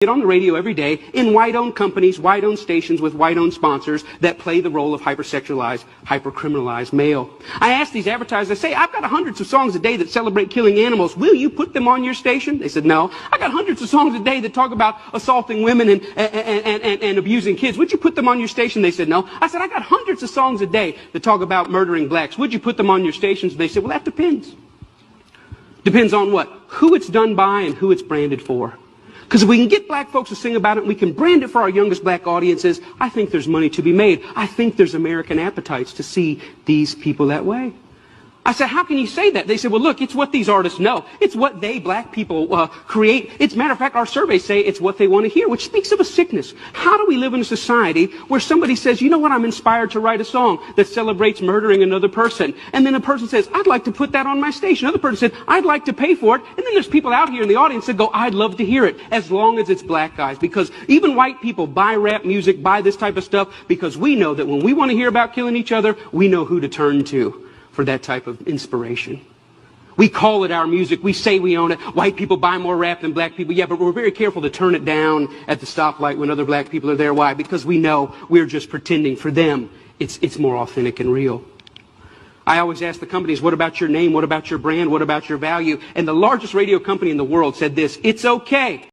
Get on the radio every day in white-owned companies, white-owned stations with white-owned sponsors that play the role of hypersexualized, hypercriminalized male. I ask these advertisers, I say, I've got hundreds of songs a day that celebrate killing animals. Will you put them on your station? They said, no. I got hundreds of songs a day that talk about assaulting women and abusing kids. Would you put them on your station? They said, no. I said, I got hundreds of songs a day that talk about murdering blacks. Would you put them on your stations? They said, well, that depends. Depends on what? Who it's done by and who it's branded for. Because if we can get black folks to sing about it and we can brand it for our youngest black audiences, I think there's money to be made. I think there's American appetites to see these people that way. I said, how can you say that? They said, well, look, it's what these artists know. It's what they, black people, create. It's, matter of fact, our surveys say it's what they want to hear, which speaks of a sickness. How do we live in a society where somebody says, you know what, I'm inspired to write a song that celebrates murdering another person. And then a person says, I'd like to put that on my station. Another person said, I'd like to pay for it. And then there's people out here in the audience that go, I'd love to hear it, as long as it's black guys. Because even white people buy rap music, buy this type of stuff, because we know that when we want to hear about killing each other, we know who to turn to for that type of inspiration. We call it our music. We say we own it. White people buy more rap than black people. Yeah, but we're very careful to turn it down at the stoplight when other black people are there. Why? Because we know we're just pretending. For them, it's more authentic and real. I always ask the companies, what about your name? What about your brand? What about your value? And the largest radio company in the world said this, it's okay